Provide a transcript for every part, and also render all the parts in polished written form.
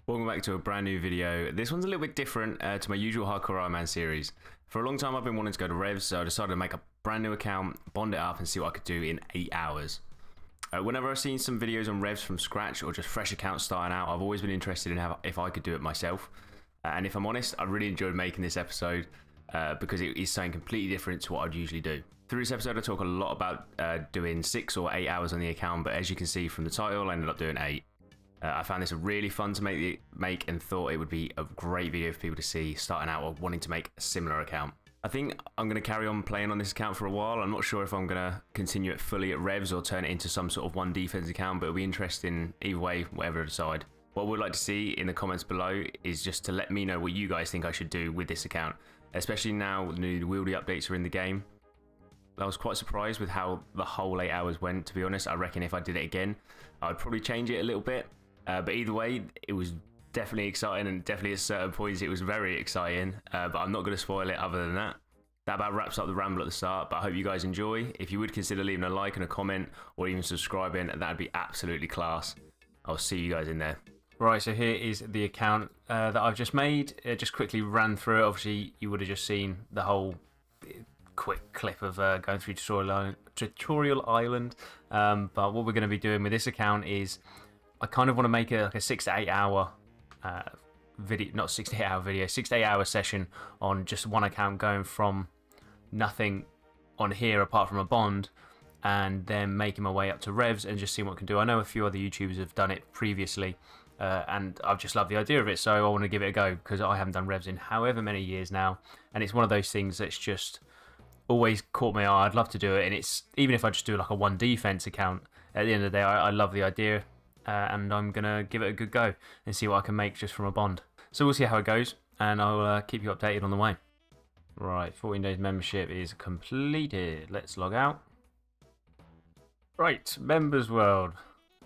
Welcome back to a brand new video. This one's a little bit different to my usual Hardcore Iron Man series. For a long time I've been wanting to go to Revs, so I decided to make a brand new account, bond it up and see what I could do in 8 hours. Whenever I've seen some videos on Revs from scratch or just fresh accounts starting out, I've always been interested in if I could do it myself. And if I'm honest, I really enjoyed making this episode because it is something completely different to what I'd usually do. Through this episode I talk a lot about doing 6 or 8 hours on the account, but as you can see from the title I ended up doing 8. I found this really fun to make and thought it would be a great video for people to see starting out or wanting to make a similar account. I think I'm going to carry on playing on this account for a while. I'm not sure if I'm going to continue it fully at Revs or turn it into some sort of one defense account, but it'll be interesting either way, whatever I decide. What I would like to see in the comments below is just to let me know what you guys think I should do with this account, especially now the new wieldy updates are in the game. I was quite surprised with how the whole 8 hours went, to be honest. I reckon if I did it again, I would probably change it a little bit. But either way, it was definitely exciting, and definitely at certain points it was very exciting, but I'm not going to spoil it other than that. That about wraps up the ramble at the start, but I hope you guys enjoy. If you would consider leaving a like and a comment, or even subscribing, that'd be absolutely class. I'll see you guys in there. Right, so here is the account that I've just made. Just quickly ran through it. Obviously, you would have just seen the whole quick clip of going through Tutorial Island. But what we're going to be doing with this account is I kind of want to make like a 6 to 8 hour video, not 6 to 8 hour video, 6 to 8 hour session on just one account, going from nothing on here apart from a bond, and then making my way up to Revs and just seeing what I can do. I know a few other YouTubers have done it previously, and I've just loved the idea of it, so I want to give it a go because I haven't done Revs in however many years now, and it's one of those things that's just always caught my eye. I'd love to do it, and it's even if I just do like a one defense account, at the end of the day I love the idea. And I'm going to give it a good go and see what I can make just from a bond. So we'll see how it goes, and I'll keep you updated on the way. Right, 14 days membership is completed. Let's log out. Right, Members World.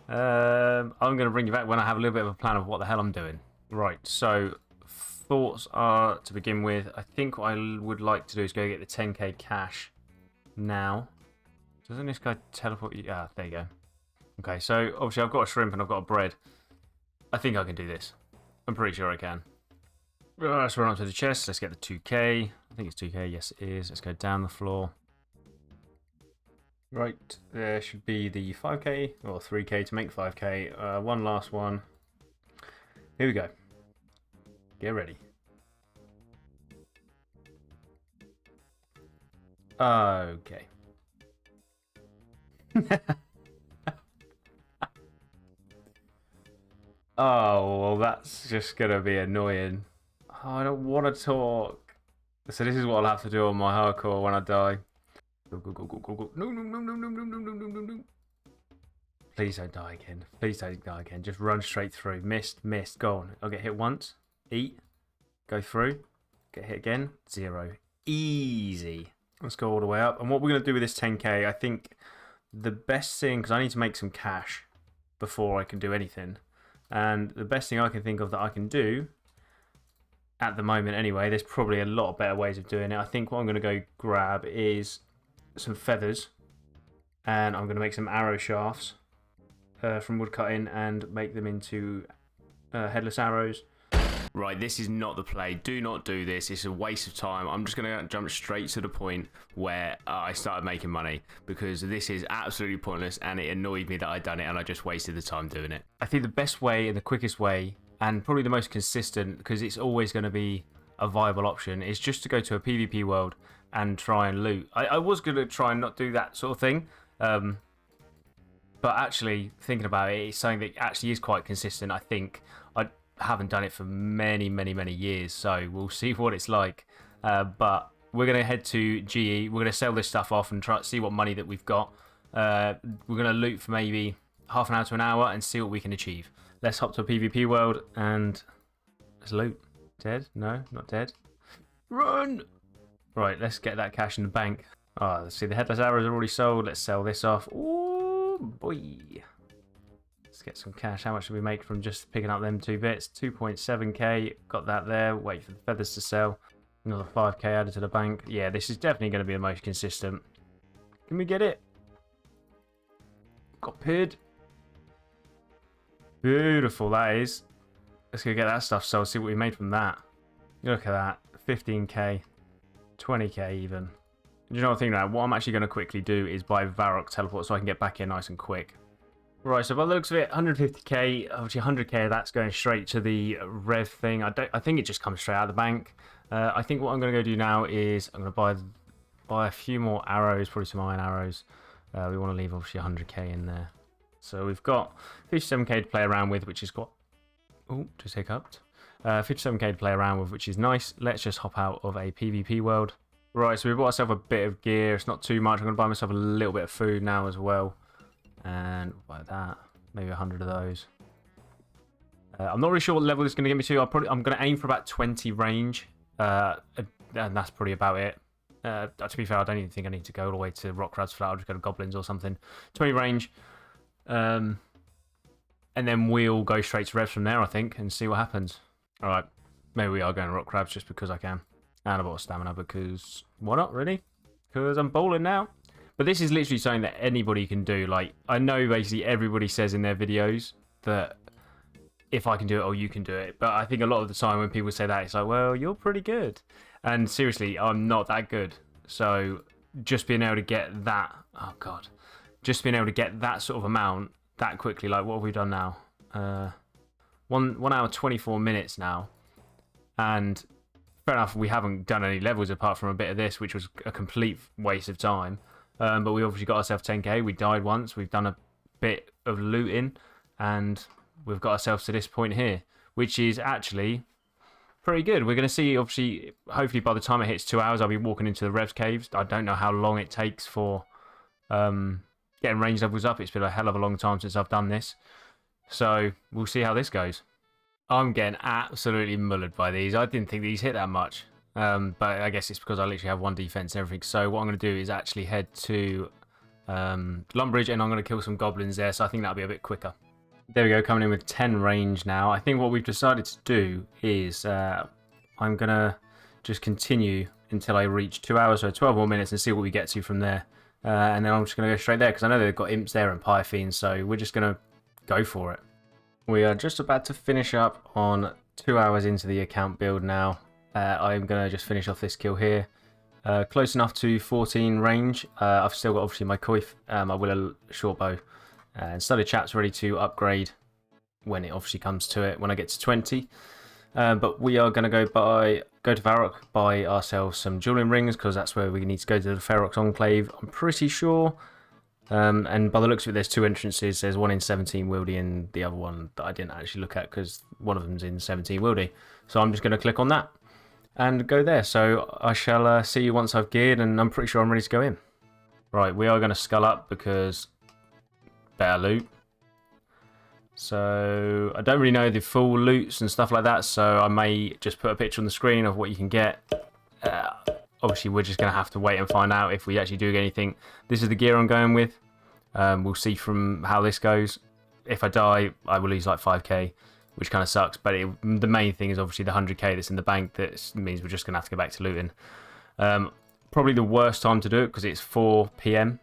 I'm going to bring you back when I have a little bit of a plan of what the hell I'm doing. Right, so thoughts are, to begin with, I think what I would like to do is go get the 10k cash now. Doesn't this guy teleport you? Ah, there you go. Okay, so obviously I've got a shrimp and I've got a bread. I think I can do this. I'm pretty sure I can. Let's run up to the chest. Let's get the 2k. I think it's 2k. Yes, it is. Let's go down the floor. Right, there should be the 5k or 3k to make 5k. One last one. Here we go. Get ready. Okay. Oh, well, that's just going to be annoying. Oh, I don't want to talk. So this is what I'll have to do on my hardcore when I die. Go, go, go, go, go, go. No, no, no, no, no, no, no, no, no, no, no. Please don't die again. Please don't die again. Just run straight through. Missed, missed. Go on. I'll get hit once. Eat. Go through. Get hit again. 0. Easy. Let's go all the way up. And what we're going to do with this 10k, I think the best thing, because I need to make some cash before I can do anything. And the best thing I can think of that I can do, at the moment anyway, there's probably a lot of better ways of doing it. I think what I'm going to go grab is some feathers, and I'm going to make some arrow shafts from woodcutting and make them into headless arrows. Right, this is not the play. Do not do this. It's a waste of time. I'm just going to jump straight to the point where I started making money, because this is absolutely pointless and it annoyed me that I'd done it and I just wasted the time doing it. I think the best way and the quickest way, and probably the most consistent, because it's always going to be a viable option, is just to go to a PvP world and try and loot. I was going to try and not do that sort of thing, but actually thinking about it, it's something that actually is quite consistent. I think I haven't done it for many years, so we'll see what it's like. But we're going to head to GE. We're going to sell this stuff off and try to see what money that we've got. We're going to loot for maybe half an hour to an hour and see what we can achieve. Let's hop to a PvP world and let's loot. Dead? No, not dead. Run! Right, let's get that cash in the bank. Oh, let's see, the headless arrows are already sold. Let's sell this off. Ooh, boy. Let's get some cash. How much did we make from just picking up them 2 bits? 2.7k. Got that there. Wait for the feathers to sell. Another 5k added to the bank. Yeah, this is definitely going to be the most consistent. Can we get it? Got pid. Beautiful, that is. Let's go get that stuff, so I'll see what we made from that. Look at that. 15k. 20k even. Do you know what I'm thinking about? What I'm actually going to quickly do is buy Varrock teleport so I can get back in nice and quick. Right, so by the looks of it, 150k, obviously 100k, that's going straight to the Rev thing. I think it just comes straight out of the bank. I think what I'm going to go do now is I'm going to buy a few more arrows, probably some iron arrows. We want to leave obviously 100k in there. So we've got 57k to play around with, which is quite... Oh, just hiccuped. 57k to play around with, which is nice. Let's just hop out of a PvP world. Right, so we bought ourselves a bit of gear. It's not too much. I'm going to buy myself a little bit of food now as well. And buy that. Maybe 100 of those. I'm not really sure what level this is going to get me to. I'm going to aim for about 20 range. And that's probably about it. To be fair, I don't even think I need to go all the way to rock crabs for that. I'll just go to goblins or something. 20 range. And then we'll go straight to revs from there, I think, and see what happens. Alright, maybe we are going to rock crabs just because I can. And I bought stamina because... Why not, really? Because I'm bowling now. But this is literally something that anybody can do. Like, I know basically everybody says in their videos that if I can do it, oh, you can do it. But I think a lot of the time when people say that, it's like, well, you're pretty good. And seriously, I'm not that good. So just being able to get that... Oh, God. Just being able to get that sort of amount that quickly. Like, what have we done now? 1 hour, 24 minutes now. And fair enough, we haven't done any levels apart from a bit of this, which was a complete waste of time. But we obviously got ourselves 10k. We died once. We've done a bit of looting. And we've got ourselves to this point here, which is actually pretty good. We're going to see, obviously, hopefully by the time it hits 2 hours, I'll be walking into the Revs caves. I don't know how long it takes for getting range levels up. It's been a hell of a long time since I've done this. So we'll see how this goes. I'm getting absolutely mullered by these. I didn't think these hit that much. But I guess it's because I literally have 1 defense and everything. So what I'm going to do is actually head to Lumbridge, and I'm going to kill some goblins there. So I think that'll be a bit quicker. There we go, coming in with 10 range now. I think what we've decided to do is I'm going to just continue until I reach 2 hours, so 12 more minutes, and see what we get to from there. And then I'm just going to go straight there, because I know they've got imps there and pythines, so we're just going to go for it. We are just about to finish up on 2 hours into the account build now. I'm going to just finish off this kill here. Close enough to 14 range. I've still got obviously my coif, my willow short bow, and studded chaps ready to upgrade when it obviously comes to it, when I get to 20. But we are going to go to Varrock, buy ourselves some dueling rings, because that's where we need to go to the Ferox Enclave, I'm pretty sure. And by the looks of it, there's 2 entrances. There's one in 17 Wildy and the other one that I didn't actually look at because one of them's in 17 Wildy. So I'm just going to click on that and go there. So I shall see you once I've geared, and I'm pretty sure I'm ready to go in. Right, we are going to skull up because better loot. So I don't really know the full loots and stuff like that, so I may just put a picture on the screen of what you can get. Obviously, we're just going to have to wait and find out if we actually do get anything. This is the gear I'm going with. We'll see from how this goes. If I die, I will lose like 5k, which kind of sucks. But the main thing is obviously the 100k that's in the bank. That means we're just going to have to go back to looting. Probably the worst time to do it because it's 4 PM.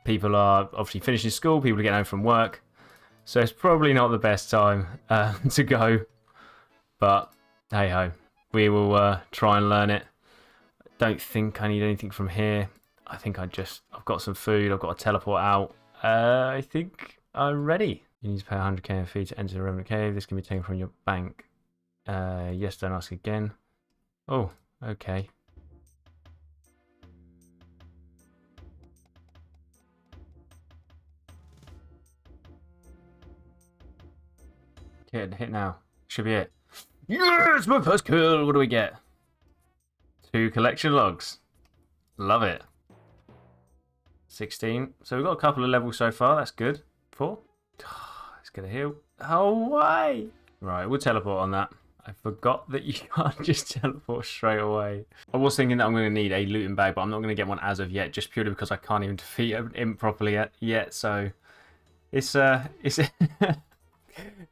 People are obviously finishing school. People are getting home from work. So it's probably not the best time to go. But hey ho, we will try and learn it. Don't think I need anything from here. I think I've got some food. I've got to teleport out. I think I'm ready. You need to pay 100k fee to enter the Revenant Cave. This can be taken from your bank. Yes, don't ask again. Oh, okay. Hit now. Should be it. Yes, my first kill. What do we get? 2 collection logs. Love it. 16. So we've got a couple of levels so far. That's good. 4. Let's get a heal. Oh, why? Right, we'll teleport on that. I forgot that you can't just teleport straight away. I was thinking that I'm going to need a looting bag, but I'm not going to get one as of yet, just purely because I can't even defeat an imp properly yet. So it's do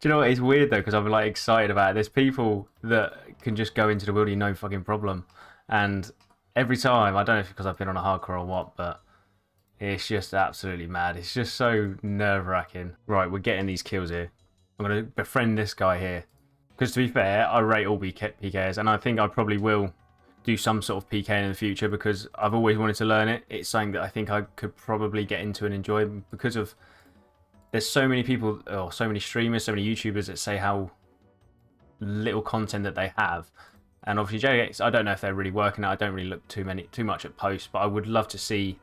you know what? It's weird though, because I'm like excited about it. There's people that can just go into the wilderness no fucking problem. And every time, I don't know if it's because I've been on a hardcore or what, but it's just absolutely mad. It's just so nerve-wracking. Right, we're getting these kills here. I'm going to befriend this guy here. Because to be fair, I rate all PKs, and I think I probably will do some sort of PK in the future because I've always wanted to learn it. It's something that I think I could probably get into and enjoy because of there's so many people or so many streamers, so many YouTubers that say how little content that they have. And obviously JX, I don't know if they're really working it. I don't really look too much at posts, but I would love to see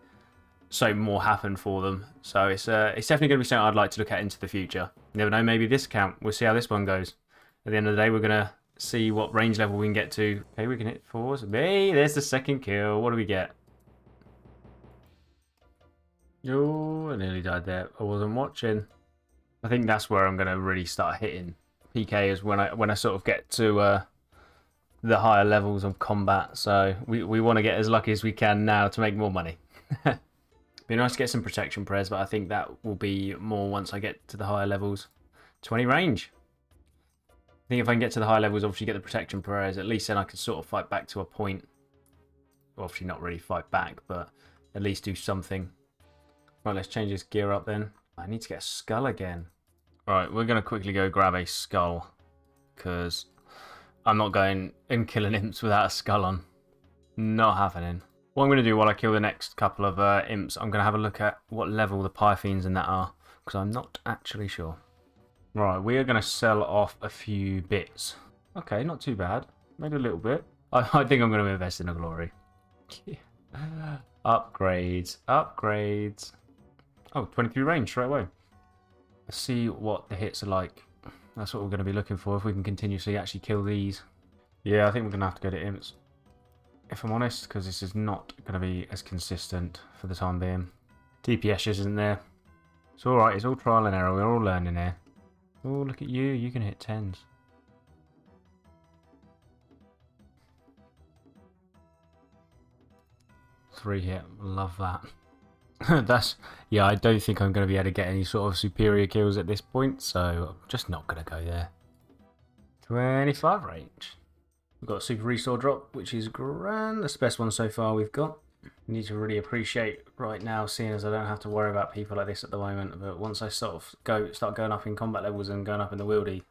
so more happen for them. So it's definitely going to be something I'd like to look at into the future. You never know, maybe this account, we'll see how this one goes. At the end of the day, we're going to see what range level we can get to. Okay, we can hit 4s. Hey, there's the second kill. What do we get? Oh, I nearly died there. I wasn't watching. I think that's where I'm going to really start hitting PK is when I sort of get to the higher levels of combat. So we want to get as lucky as we can now to make more money. Be nice to get some protection prayers, but I think that will be more once I get to the higher levels. 20 range. I think if I can get to the higher levels, obviously get the protection prayers, at least then I can sort of fight back to a point. Obviously not really fight back, but at least do something. Right, let's change this gear up then. I need to get a skull again. Right, we're going to quickly go grab a skull because I'm not going and killing imps without a skull on. Not happening. What I'm going to do while I kill the next couple of imps, I'm going to have a look at what level the Pythians and that are, because I'm not actually sure. Right, we are going to sell off a few bits. Okay, not too bad. Maybe a little bit. I think I'm going to invest in a glory. Upgrades. Upgrades. Oh, 23 range straight away. Let's see what the hits are like. That's what we're going to be looking for if we can continuously actually kill these. Yeah, I think we're going to have to go to imps. If I'm honest, because this is not going to be as consistent for the time being. DPS isn't there. It's alright, it's all trial and error, we're all learning here. Oh, look at you, you can hit 10s. Three hit, love that. Yeah, I don't think I'm going to be able to get any sort of superior kills at this point, so I'm just not going to go there. 25 range. We've got a super restore drop, which is grand. That's the best one so far we've got. Need to really appreciate right now, seeing as I don't have to worry about people like this at the moment. But once I start going up in combat levels and going up in the wildy,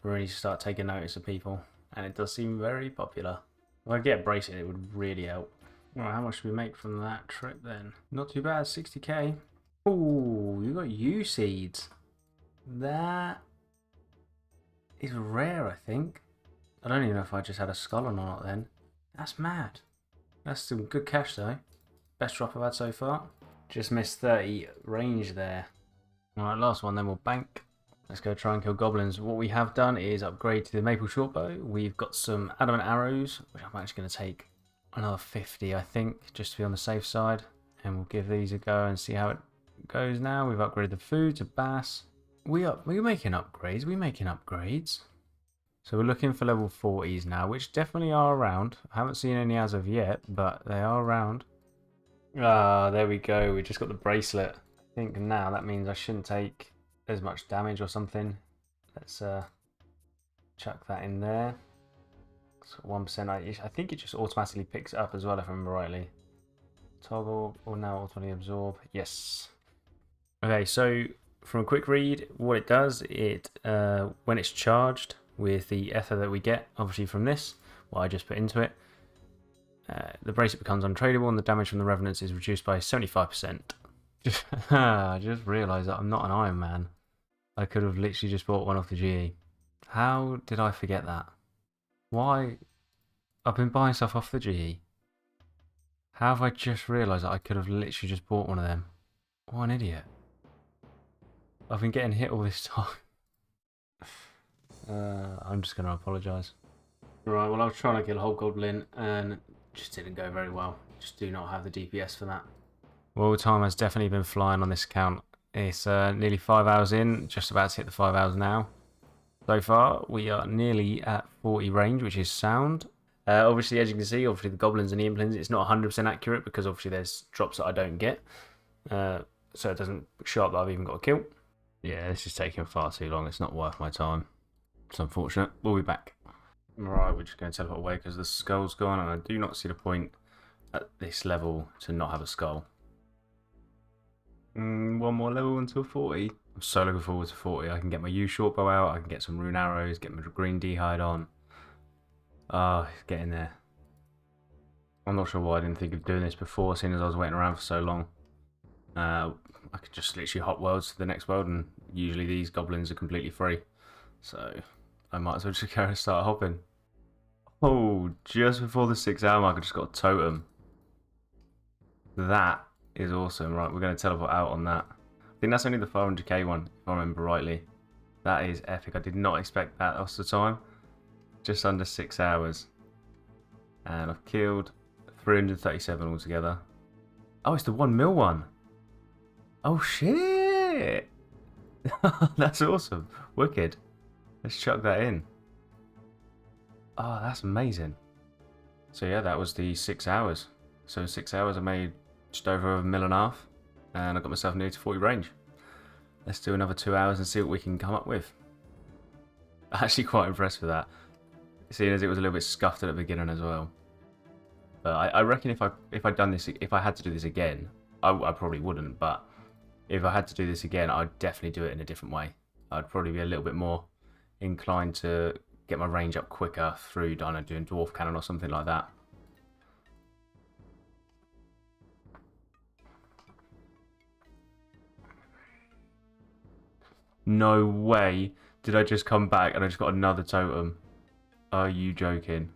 we really start taking notice of people, and it does seem very popular. If I get bracing, it would really help. Alright, how much do we make from that trip then? Not too bad, 60k. Oh, you got U seeds. That is rare, I think. I don't even know if I just had a skull or not then. That's mad. That's some good cash though. Best drop I've had so far. Just missed 30 range there. Alright, last one then we'll bank. Let's go try and kill goblins. What we have done is upgrade to the maple shortbow. We've got some adamant arrows, which I'm actually going to take another 50 I think, just to be on the safe side. And we'll give these a go and see how it goes now. We've upgraded the food to bass. We're making upgrades. We're making upgrades. So we're looking for level 40s now, which definitely are around. I haven't seen any as of yet, but they are around. Ah, there we go. We just got the bracelet. I think now that means I shouldn't take as much damage or something. Let's chuck that in there. So 1%. I think it just automatically picks it up as well, if I remember rightly. Toggle or now automatically absorb. Yes. Okay, so from a quick read, what it does, when it's charged with the ether that we get, obviously from this, what I just put into it, the bracelet becomes untradeable and the damage from the revenants is reduced by 75%. I just realised that I'm not an Iron Man. I could have literally just bought one off the GE. How did I forget that? Why? I've been buying stuff off the GE. How have I just realised that I could have literally just bought one of them? What an idiot. I've been getting hit all this time. I'm just going to apologise. Right, well I was trying to kill a whole goblin and just didn't go very well. Just do not have the DPS for that. Well, time has definitely been flying on this account. It's nearly 5 hours in, just about to hit the 5 hours now. So far, we are nearly at 40 range, which is sound. Obviously, as you can see, obviously the goblins and the implants, it's not 100% accurate because obviously there's drops that I don't get. So it doesn't show up that I've even got a kill. Yeah, this is taking far too long. It's not worth my time. It's unfortunate. We'll be back. Right, we're just going to teleport away because the skull's gone and I do not see the point at this level to not have a skull. One more level until 40. I'm so looking forward to 40. I can get my U short bow out. I can get some rune arrows. Get my green d'hide on. Ah, getting there. I'm not sure why I didn't think of doing this before, seeing as I was waiting around for so long. I could just literally hop worlds to the next world, and usually these goblins are completely free. So I might as well just go and start hopping. Oh, just before the 6 hour mark, I just got a totem. That is awesome. Right, we're going to teleport out on that. I think that's only the 500k one, if I remember rightly. That is epic. I did not expect that off the time. Just under 6 hours. And I've killed 337 altogether. Oh, it's the 1 mil one. Oh, shit. That's awesome. Wicked. Let's chuck that in. Oh, that's amazing. So yeah, that was the 6 hours. So 6 hours I made just over a mil and a half. And I got myself near to 40 range. Let's do another 2 hours and see what we can come up with. I'm actually quite impressed with that. Seeing as it was a little bit scuffed at the beginning as well. But I reckon if I'd done this, if I had to do this again, I probably wouldn't. But if I had to do this again, I'd definitely do it in a different way. I'd probably be a little bit more inclined to get my range up quicker through, I don't know, doing dwarf cannon or something like that. No way did I just come back and I just got another totem. Are you joking?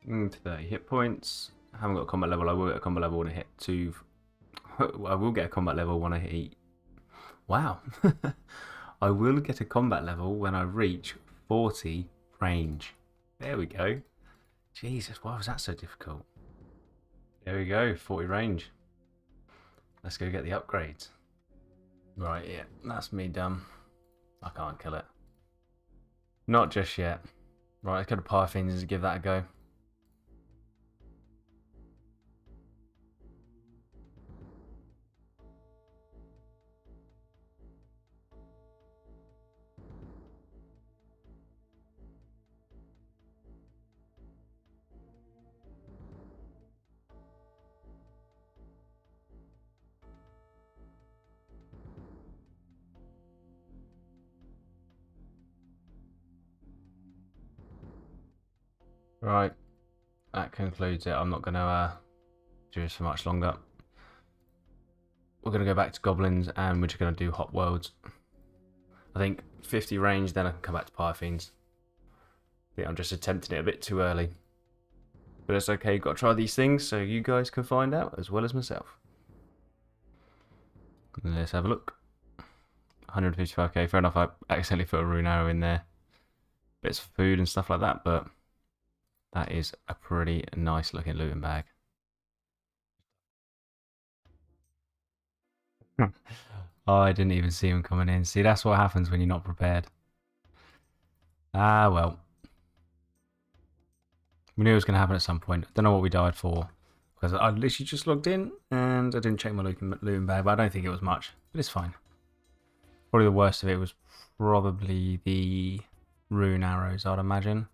30 hit points. I haven't got a combat level. I will get a combat level when I hit 2. I will get a combat level when I hit... Wow. I will get a combat level when I reach 40 range. There we go. Jesus, why was that so difficult? There we go, 40 range. Let's go get the upgrades. Right, yeah, that's me done. I can't kill it. Not just yet. Right, let's go to Pythons and give that a go. Right, that concludes it. I'm not going to do this for much longer. We're going to go back to goblins and we're just going to do hot worlds. I think 50 range, then I can come back to Pythons. I think I'm just attempting it a bit too early. But it's okay, got to try these things so you guys can find out as well as myself. Let's have a look. 155k, fair enough, I accidentally put a rune arrow in there. Bits of food and stuff like that, but that is a pretty nice looking looting bag. Oh, I didn't even see him coming in. See, that's what happens when you're not prepared. Ah, well. We knew it was going to happen at some point. I don't know what we died for. Because I literally just logged in and I didn't check my looting bag, but I don't think it was much. But it's fine. Probably the worst of it was probably the rune arrows, I'd imagine.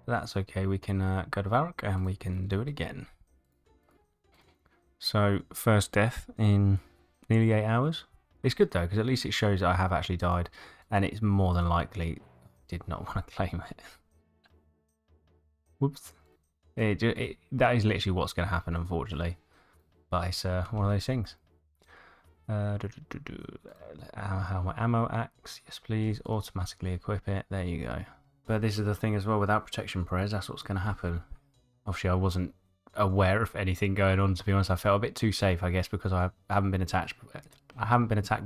That's okay, we can go to Varrock and we can do it again. So, first death in nearly 8 hours. It's good though, because at least it shows that I have actually died, and it's more than likely did not want to claim it. Whoops. That is literally what's going to happen, unfortunately. But it's one of those things. Ammo axe, yes please, automatically equip it, there you go. But this is the thing as well, without protection prayers, that's what's going to happen. Obviously I wasn't aware of anything going on, to be honest. I felt a bit too safe, I guess, because I haven't been attacked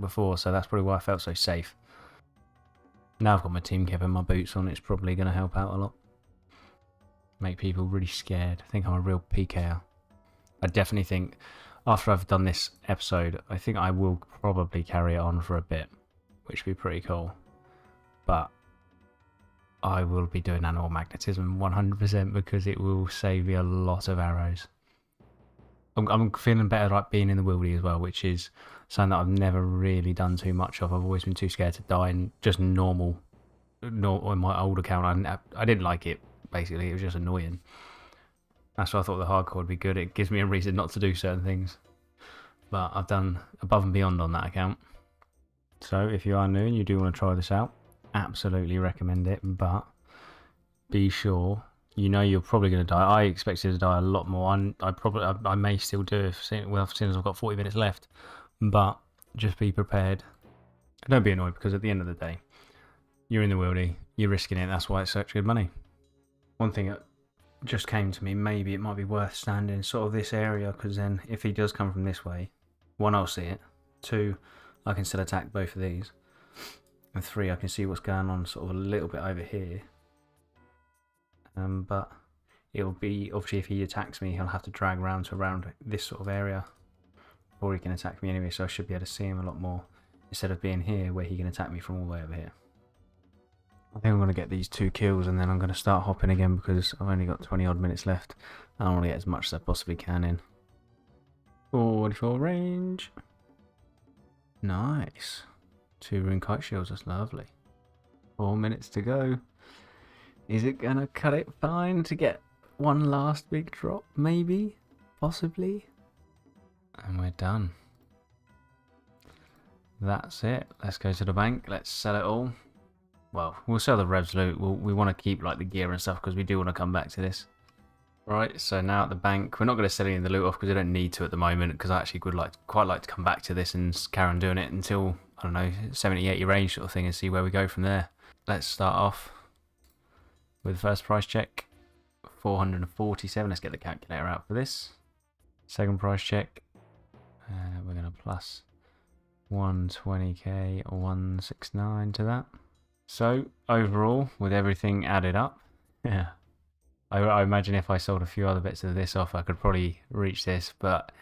before, so that's probably why I felt so safe. Now I've got my team cap and my boots on, it's probably going to help out a lot. Make people really scared. I think I'm a real PKer. I definitely think after I've done this episode, I think I will probably carry it on for a bit, which would be pretty cool. But I will be doing animal magnetism 100% because it will save me a lot of arrows. I'm feeling better like being in the wildy as well, which is something that I've never really done too much of. I've always been too scared to die in just normal on my old account. I didn't like it, basically. It was just annoying. That's why I thought the hardcore would be good. It gives me a reason not to do certain things. but I've done above and beyond on that account. So if you are new and you do want to try this out, absolutely recommend it, but be sure you're probably going to die. I expected to die a lot more. I may still do if seeing as I've got 40 minutes left, but just be prepared. Don't be annoyed, because at the end of the day, you're in the wildy, you're risking it. That's why it's such good money. One thing that just came to me, maybe it might be worth standing sort of this area, because then if he does come from this way, 1, I'll see it. 2, I can still attack both of these, and 3, I can see what's going on sort of a little bit over here. But it'll be, obviously if he attacks me, he'll have to drag around to around this sort of area before he can attack me anyway, so I should be able to see him a lot more instead of being here where he can attack me from all the way over here. I think I'm going to get these 2 kills and then I'm going to start hopping again, because I've only got 20 odd minutes left. I want to get as much as I possibly can in. 44 range. Nice. 2 rune kite shields, that's lovely. 4 minutes to go. Is it going to cut it fine to get one last big drop? Maybe? Possibly? And we're done. That's it. Let's go to the bank. Let's sell it all. Well, we'll sell the revs loot. We want to keep like the gear and stuff, because we do want to come back to this. Right, so now at the bank, we're not going to sell any of the loot off because we don't need to at the moment, because I actually would quite like to come back to this and carry on doing it until, I don't know, 70-80 range sort of thing, and see where we go from there. Let's start off with the first price check, 447. Let's get the calculator out for this. Second price check, we're going to plus 120k or 169 to that. So overall, with everything added up, yeah, I imagine if I sold a few other bits of this off, I could probably reach this, but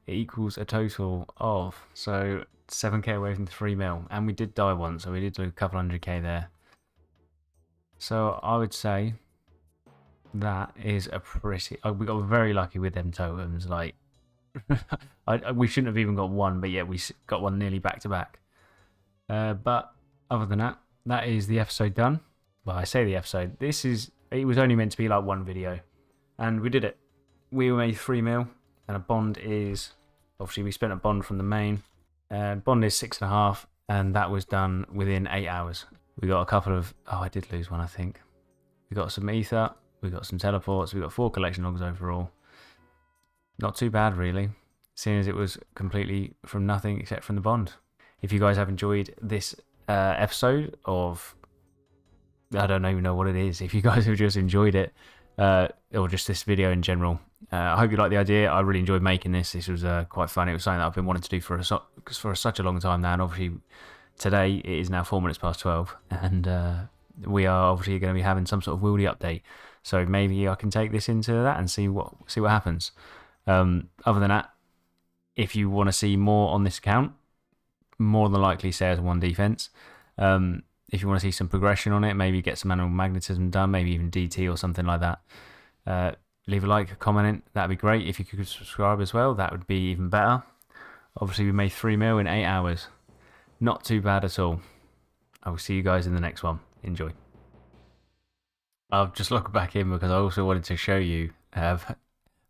it equals a total of, so 7k away from 3 mil, and we did die once, so we did lose a couple 100k there. So I would say that is a pretty, we got very lucky with them totems. Like we shouldn't have even got one, but yeah, we got one nearly back to back. But other than that, that is the episode done. Well, I say the episode, it was only meant to be like one video, and we did it. We made 3 mil, and a bond is, obviously we spent a bond from the main, bond is 6.5, and that was done within 8 hours. We got a couple of, I did lose one, I think. We got some ether, we got some teleports, we got 4 collection logs overall. Not too bad really, seeing as it was completely from nothing except from the bond. If you guys have enjoyed this episode of, I don't even know what it is, if you guys have just enjoyed it, or just this video in general, I hope you like the idea. I really enjoyed making this. This was quite fun. It was something that I've been wanting to do for such a long time now, and obviously today it is now 4 minutes past 12, and we are obviously going to be having some sort of wildy update, so maybe I can take this into that and see what happens. Other than that, if you want to see more on this account, more than likely stay as 1 defense. If you want to see some progression on it, maybe get some animal magnetism done, maybe even DT or something like that, leave a like, a comment, that'd be great. If you could subscribe as well, that would be even better. Obviously we made 3 mil in 8 hours. Not too bad at all. I will see you guys in the next one. Enjoy. I'll just log back in because I also wanted to show you.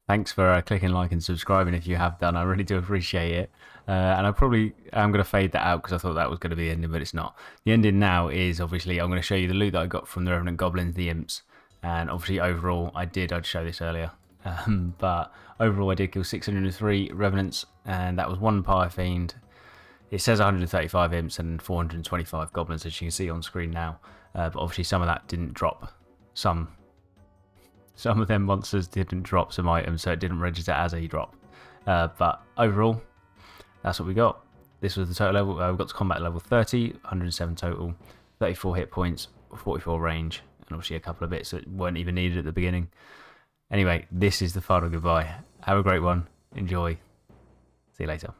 Thanks for clicking like and subscribing if you have done. I really do appreciate it. And I'm going to fade that out because I thought that was going to be the ending, but it's not. The ending now is, obviously, I'm going to show you the loot that I got from the Revenant Goblins, the Imps. And obviously overall, I'd show this earlier. But overall I did kill 603 Revenants, and that was 1 Pyre Fiend. It says 135 Imps and 425 Goblins, as you can see on screen now. But obviously some of that didn't drop. Some of them monsters didn't drop some items, so it didn't register as a drop. But overall, that's what we got. This was the total level. We got to combat level 30, 107 total, 34 hit points, 44 range, and obviously a couple of bits that weren't even needed at the beginning. Anyway, this is the final goodbye. Have a great one. Enjoy. See you later.